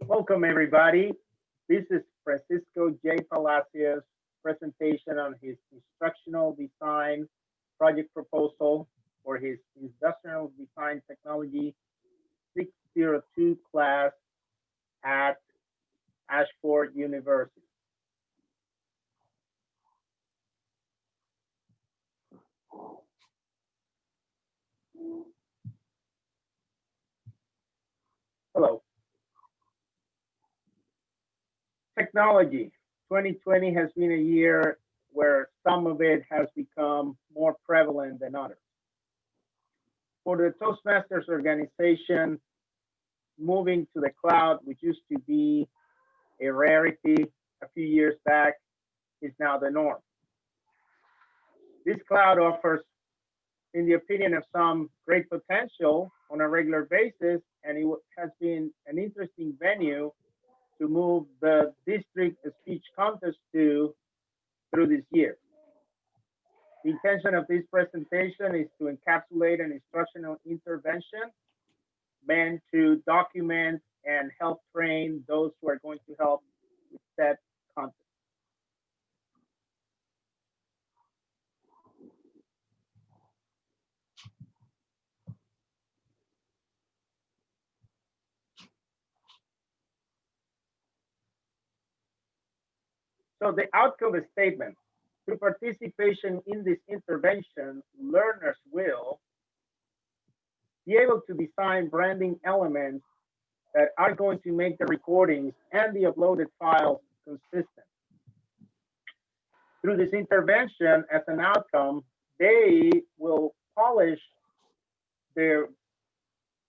Welcome, everybody. This is Francisco J. Palacios' presentation on his instructional design project proposal for his industrial design technology 602 class at Ashford University. Hello. Technology. 2020 has been a year where some of it has become more prevalent than others. For the Toastmasters organization, moving to the cloud, which used to be a rarity a few years back, is now the norm. This cloud offers, in the opinion of some, great potential on a regular basis, and it has been an interesting venue to move the district speech contest through this year. The intention of this presentation is to encapsulate an instructional intervention meant to document and help train those who are going to help with that content. So the outcome statement: through participation in this intervention, learners will be able to design branding elements that are going to make the recordings and the uploaded files consistent. Through this intervention, as an outcome, they will polish their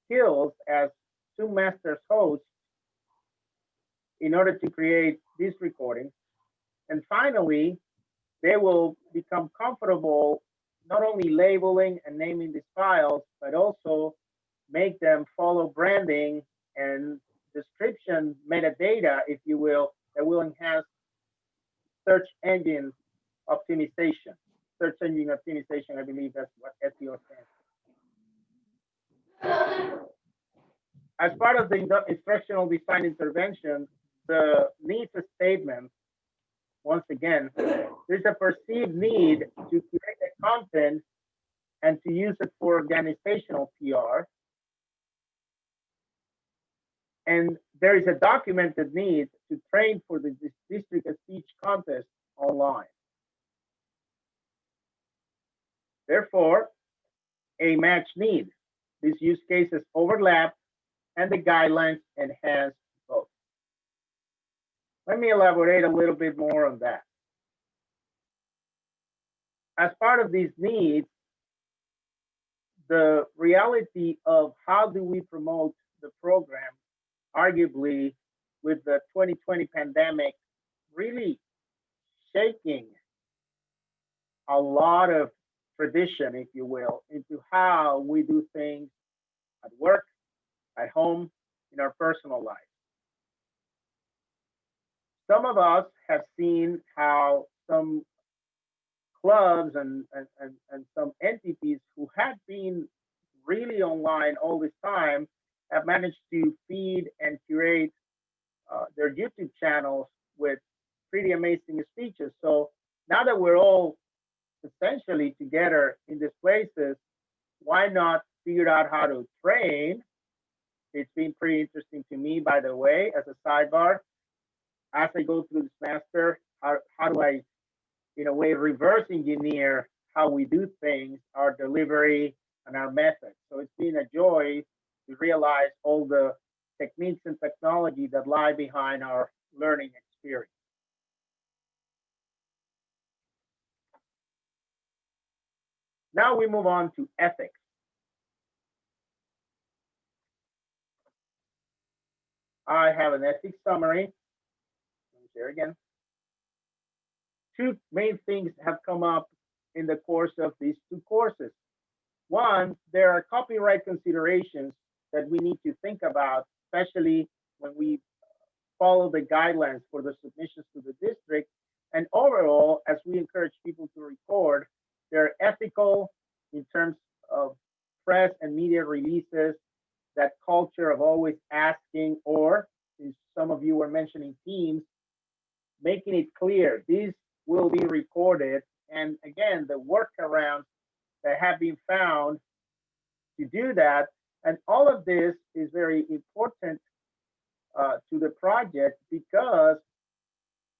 skills as Zoom Masters hosts in order to create these recordings. And finally, they will become comfortable not only labeling and naming these files, but also make them follow branding and description metadata, if you will, that will enhance search engine optimization. Search engine optimization, I believe that's what SEO stands for. As part of the instructional design intervention, the needs statement, once again, there's a perceived need to create the content and to use it for organizational PR. And there is a documented need to train for the district speech contest online. Therefore, a match need. These use cases overlap and the guidelines enhance both. Let me elaborate a little bit more on that. As part of these needs, the reality of how do we promote the program, arguably with the 2020 pandemic really shaking a lot of tradition, if you will, into how we do things at work, at home, in our personal life. Some of us have seen how some clubs and some entities who had been really online all this time have managed to feed and curate their YouTube channels with pretty amazing speeches. So now that we're all essentially together in these places, why not figure out how to train? It's been pretty interesting to me, by the way, as a sidebar. As I go through this master, how do I, in a way, reverse engineer how we do things, our delivery, and our methods. So it's been a joy to realize all the techniques and technology that lie behind our learning experience. Now we move on to ethics. I have an ethics summary. Let me share again. Two main things have come up in the course of these two courses. One, there are copyright considerations that we need to think about, especially when we follow the guidelines for the submissions to the district. And overall, as we encourage people to record, they're ethical in terms of press and media releases, that culture of always asking, or in clear. These will be recorded. And again, the workarounds that have been found to do that. And all of this is very important to the project, because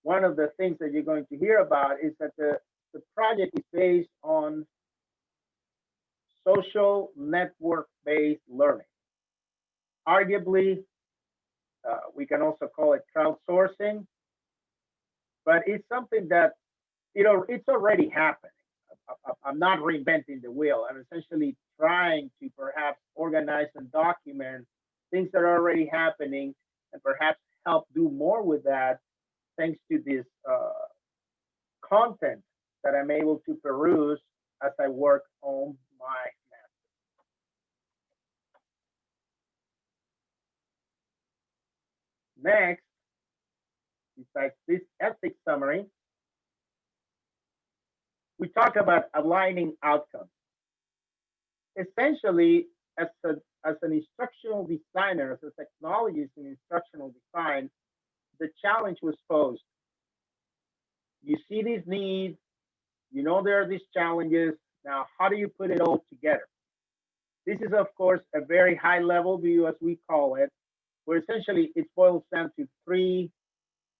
one of the things that you're going to hear about is that the project is based on social network-based learning. Arguably, we can also call it crowdsourcing, but it's something that, it's already happening. I'm not reinventing the wheel. I'm essentially trying to perhaps organize and document things that are already happening and perhaps help do more with that, thanks to this content that I'm able to peruse as I work on my master. Next, besides this ethics summary, we talk about aligning outcomes. Essentially, as an instructional designer, as a technologist in instructional design, the challenge was posed. You see these needs, there are these challenges. Now, how do you put it all together? This is, of course, a very high level view, as we call it, where essentially it boils down to three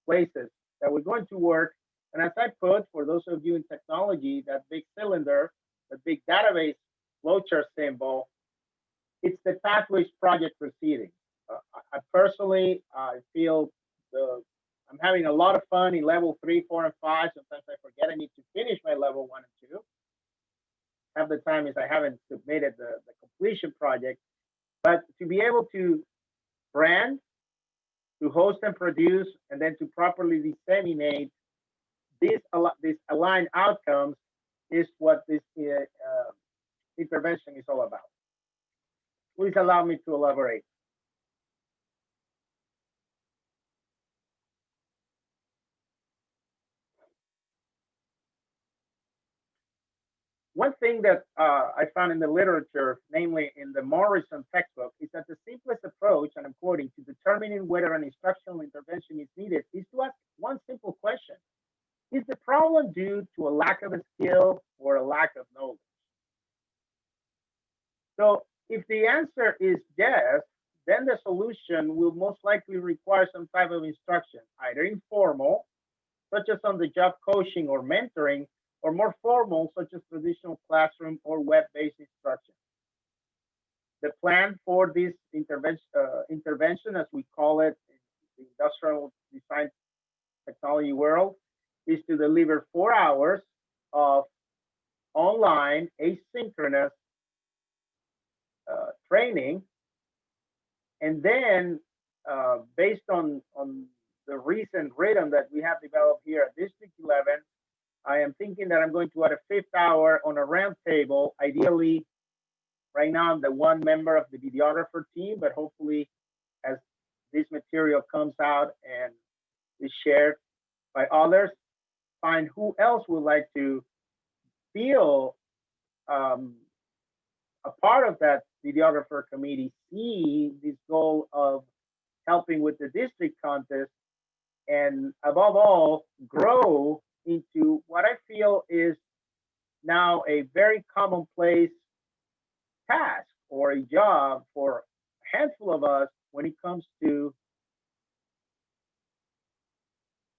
places that we're going to work. And as I put, for those of you in technology, that big cylinder, the big database flowchart symbol, it's the pathways project proceeding. I personally, I feel I'm having a lot of fun in level 3, 4, and 5. Sometimes I forget I need to finish my level 1 and 2. Half the time is I haven't submitted the completion project. But to be able to brand, to host and produce, and then to properly disseminate these aligned outcomes is what this intervention is all about. Please allow me to elaborate. One thing that I found in the literature, namely in the Morrison textbook, is that the simplest approach, and I'm quoting, to determining whether an instructional intervention is needed is to ask one simple question. Is the problem due to a lack of a skill or a lack of knowledge? So if the answer is yes, then the solution will most likely require some type of instruction, either informal, such as on-the-job coaching or mentoring, or more formal, such as traditional classroom or web-based instruction. The plan for this intervention, as we call it in the industrial design technology world, is to deliver 4 hours of online asynchronous training, and then based on the recent rhythm that we have developed here at District 11, I am thinking that I'm going to add a 5th hour on a round table. Ideally, right now I'm the one member of the videographer team, but hopefully as this material comes out and is shared by others, find who else would like to feel a part of that videographer committee, see this goal of helping with the district contest, and above all, grow into what I feel is now a very commonplace task or a job for a handful of us when it comes to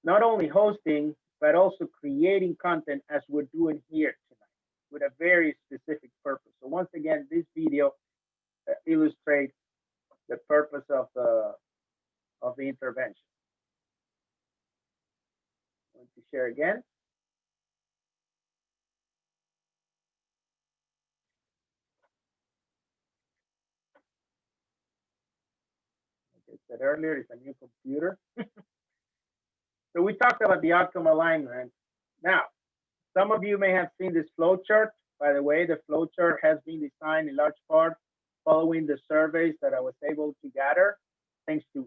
not only hosting, but also creating content as we're doing here tonight with a very specific purpose. So once again, this video illustrates the purpose of the intervention. I'm going to share again. Like I said earlier, it's a new computer. So we talked about the outcome alignment. Now, some of you may have seen this flowchart. By the way, the flowchart has been designed in large part following the surveys that I was able to gather, thanks to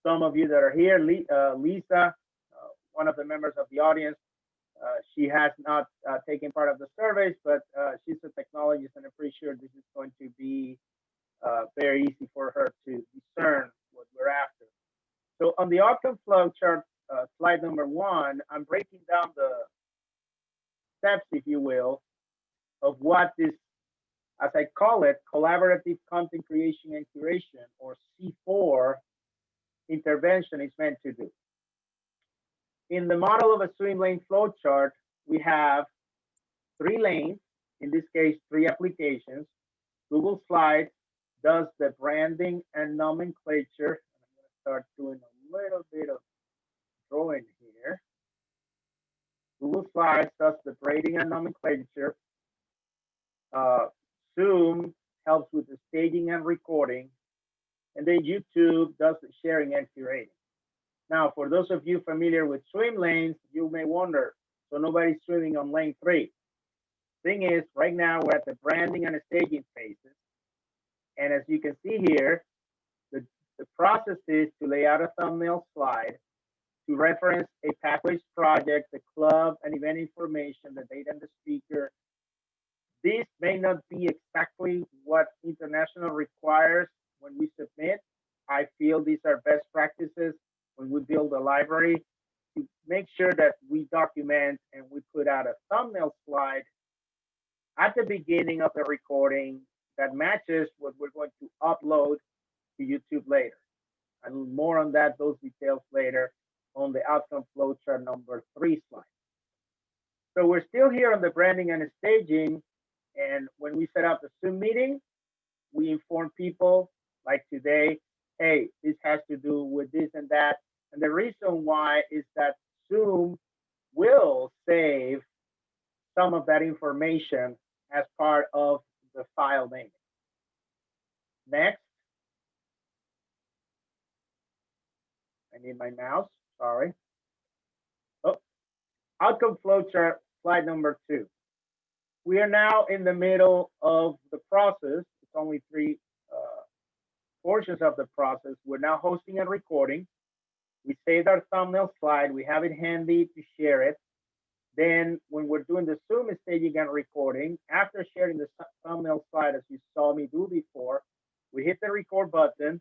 some of you that are here. Lisa, one of the members of the audience, she has not taken part of the surveys, but she's a technologist, and I'm pretty sure this is going to be very easy for her to discern what we're after. So on the outcome flowchart, slide number 1, I'm breaking down the steps, if you will, of what this, as I call it, collaborative content creation and curation, or C4 intervention is meant to do. In the model of a swim lane flowchart, we have 3 lanes, in this case, 3 applications. Google Slides does the branding and nomenclature. I'm going to start doing a little bit of drawing here. Google Slides does the branding and nomenclature. Zoom helps with the staging and recording. And then YouTube does the sharing and curating. Now, for those of you familiar with swim lanes, you may wonder, so nobody's swimming on lane 3. Thing is, right now we're at the branding and the staging phases. And as you can see here, the process is to lay out a thumbnail slide, to reference a pathways project, the club and event information, the date and the speaker. This may not be exactly what international requires when we submit. I feel these are best practices when we build a library to make sure that we document and we put out a thumbnail slide at the beginning of the recording that matches what we're going to upload to YouTube later. And more on that, those details later on the outcome flowchart number 3 slide. So we're still here on the branding and staging. And when we set up the Zoom meeting, we inform people like today, hey, this has to do with this and that. And the reason why is that Zoom will save some of that information as part of the file name. Next. I need my mouse, sorry. Oh, outcome flowchart, slide number 2. We are now in the middle of the process. It's only 3 portions of the process. We're now hosting and recording. We saved our thumbnail slide. We have it handy to share it. Then when we're doing the Zoom staging and recording, after sharing the thumbnail slide, as you saw me do before, we hit the record button.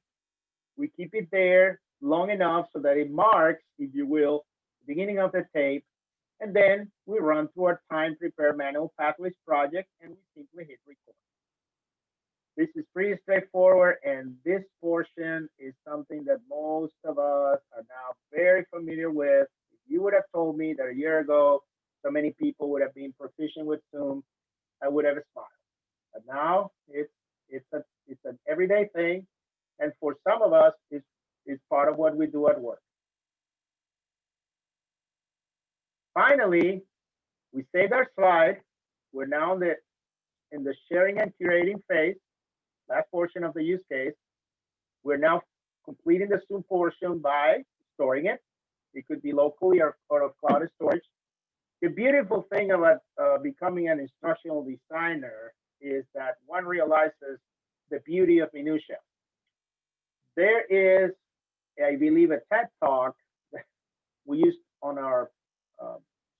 We keep it there long enough so that it marks, if you will, the beginning of the tape. And then we run through our time prepare manual pathways project and we simply hit record. This is pretty straightforward, and this portion is something that most of us are now very familiar with. If you would have told me that a year ago, so many people would have been proficient with Zoom, I would have smiled. But now it's an everyday thing, and for some of us, it's part of what we do at work. Finally, we saved our slide. We're now in the sharing and curating phase, last portion of the use case. We're now completing the Zoom portion by storing it. It could be locally or of cloud storage. The beautiful thing about becoming an instructional designer is that one realizes the beauty of minutia. There is, I believe, a TED talk that we used on our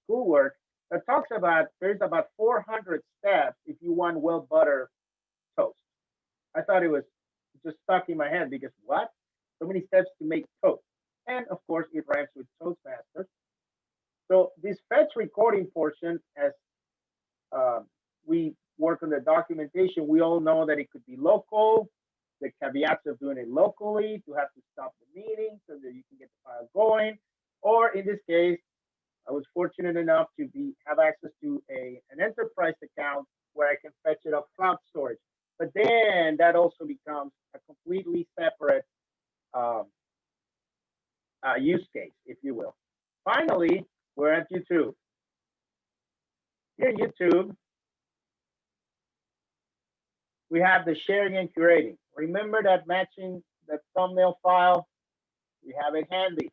schoolwork that talks about there's about 400 steps if you want well buttered toast. I thought it was just stuck in my head because what? So many steps to make toast. And of course, it rhymes with Toastmasters. So this fetch recording portion, as we work on the documentation, we all know that it could be local, the caveats of doing it locally, to have to stop the meeting so that you can get the file going. Or in this case, I was fortunate enough to have access to an enterprise account where I can fetch it off cloud storage. But then that also becomes a completely separate use case, if you will. Finally, we're at YouTube. Here in YouTube, we have the sharing and curating. Remember that matching the thumbnail file? We have it handy.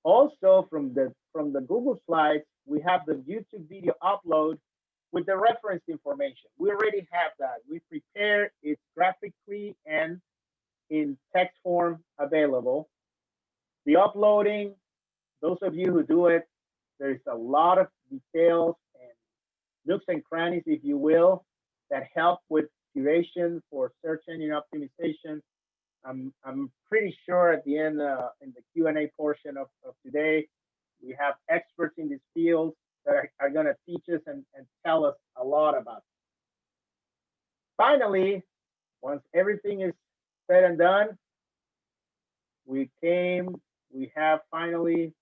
Also, from the Google Slides, we have the YouTube video upload with the reference information. We already have that. We prepare it graphically and in text form available. The uploading, those of you who do it, there's a lot of details and nooks and crannies, if you will, that help with curation for search engine optimization. I'm pretty sure at the end in the Q&A portion of today, we have experts in these fields that are going to teach us and tell us a lot about it. Finally, once everything is said and done, we have finally,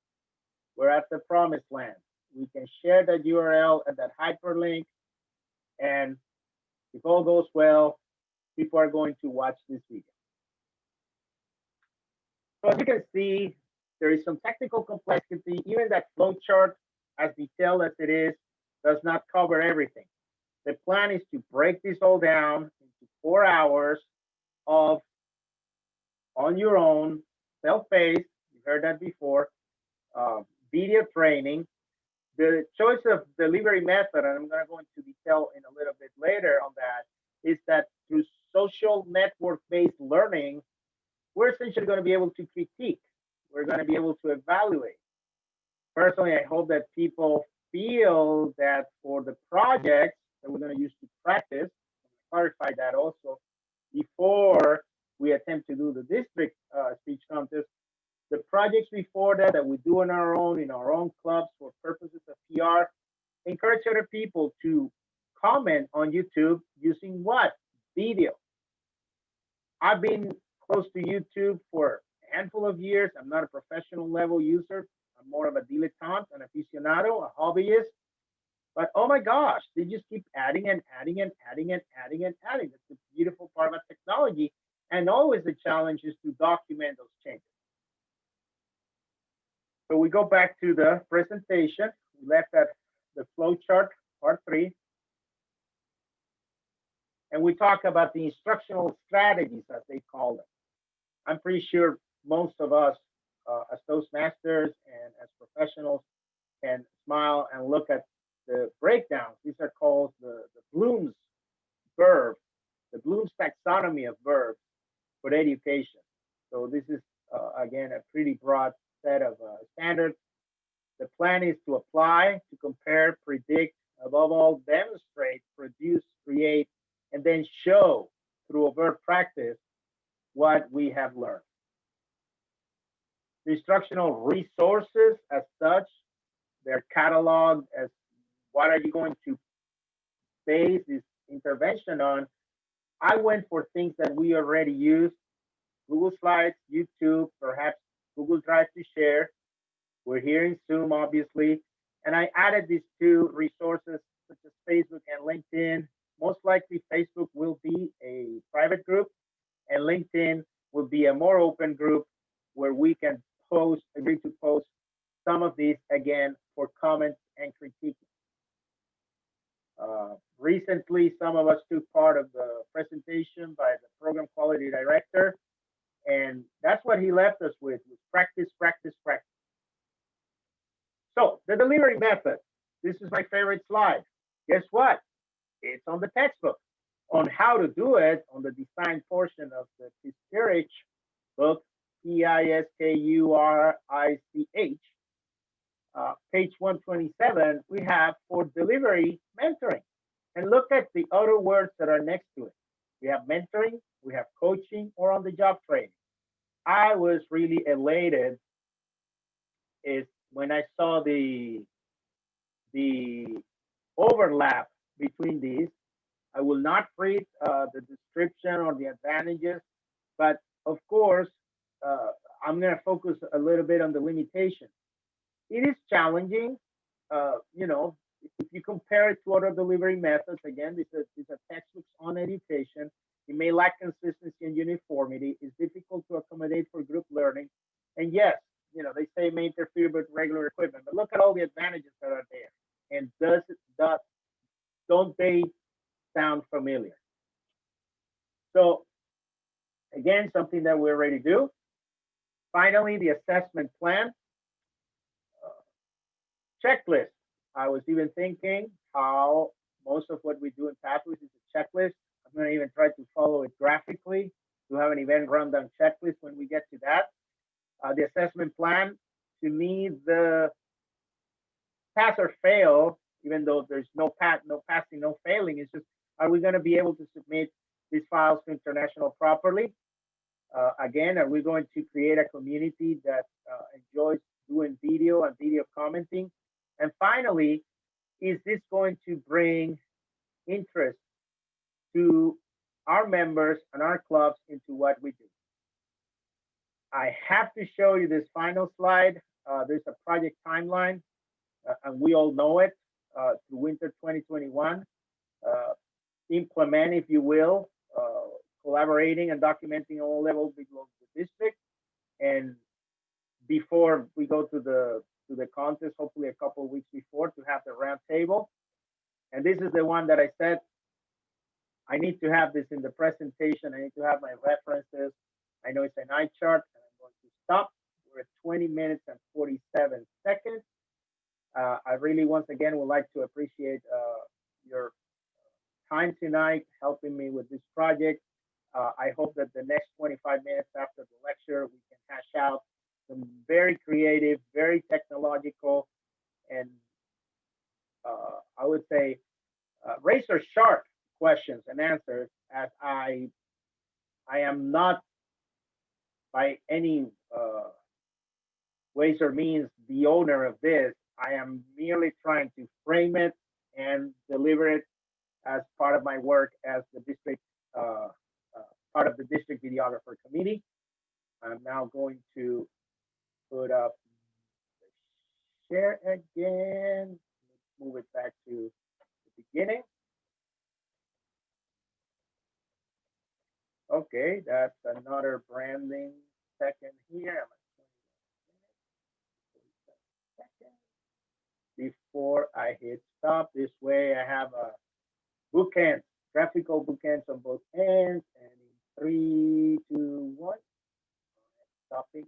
we're at the promised land. We can share that URL and that hyperlink, and if all goes well, people are going to watch this video. So as you can see, there is some technical complexity. Even that flowchart, as detailed as it is, does not cover everything. The plan is to break this all down into 4 hours of on your own, self-paced, you heard that before, video training. The choice of delivery method, and I'm going to go into detail in a little bit later on that, is that through social network-based learning, we're essentially going to be able to critique. We're going to be able to evaluate. Personally, I hope that people feel that for the projects that we're going to use to practice, clarify that also, before we attempt to do the district speech contest, the projects before that we do on our own, in our own clubs for purposes of PR, encourage other people to comment on YouTube using what? Video. I've been close to YouTube for a handful of years. I'm not a professional level user. I'm more of a dilettante, an aficionado, a hobbyist. But oh my gosh, they just keep adding and adding and adding and adding and adding. That's the beautiful part about technology. And always the challenge is to document those changes. So we go back to the presentation. We left at the flow chart, part 3. And we talk about the instructional strategies, as they call them. I'm pretty sure most of us, as Toastmasters and as professionals, can smile and look at the breakdowns. These are called the Bloom's verb, the Bloom's taxonomy of verbs for education. So this is, again, a pretty broad set of standards. The plan is to apply, to compare, predict, above all, demonstrate, produce, create, and then show through overt practice what we have learned. The instructional resources as such, they're cataloged as what are you going to base this intervention on. I went for things that we already use, Google Slides, YouTube, perhaps Google Drive to share. We're here in Zoom, obviously. And I added these 2 resources, such as Facebook and LinkedIn. Most likely, Facebook will be a private group, and LinkedIn will be a more open group where we can agree to post some of these, again, for comments and critiquing. Recently, some of us took part of the presentation by the program quality director, and that's what he left us with practice, practice, practice. So the delivery method, this is my favorite slide. Guess what? It's on the textbook. On how to do it, on the design portion of the Piskurich book, Piskurich, page 127, we have for delivery mentoring. And look at the other words that are next to it. We have mentoring, we have coaching, or on-the-job training. I was really elated is when I saw the overlap between these. I will not read the description or the advantages, but of course, I'm going to focus a little bit on the limitations. It is challenging, you know, if you compare it to other delivery methods. Again, these are textbooks on education. It may lack consistency and uniformity. It's difficult to accommodate for group learning. And yes, you know, they say it may interfere with regular equipment, but look at all the advantages that are there. And don't they sound familiar? So again, something that we already do. Finally, the assessment plan. Checklist. I was even thinking how most of what we do in Pathways is a checklist. I'm going to even try to follow it graphically to have an event rundown checklist when we get to that. The assessment plan, to me, the pass or fail, even though there's no passing, no failing, it's just, are we going to be able to submit these files to international properly? Again, we're going to create a community that enjoys doing video and video commenting. And finally, is this going to bring interest to our members and our clubs into what we do? I have to show you this final slide. There's a project timeline, and we all know it, through winter 2021. Implement, if you will, collaborating and documenting all levels below the district. And before we go to the contest, hopefully a couple of weeks before, to have the round table. And this is the one that I said, I need to have this in the presentation. I need to have my references. I know it's an eye chart, and I'm going to stop. We're at 20 minutes and 47 seconds. I really, once again, would like to appreciate your time tonight, helping me with this project. I hope that the next 25 minutes after the lecture, we can hash out some very creative, very technological, and I would say razor sharp questions and answers, as I am not by any ways or means the owner of this. I am merely trying to frame it and deliver it as part of my work as the district, part of the district videographer committee. I'm now going to put up the share again. Let's move it back to the beginning. Okay, that's another branding second here. Before I hit stop, this way I have a bookend, graphical bookends on both ends, and in 3, 2, 1, stopping.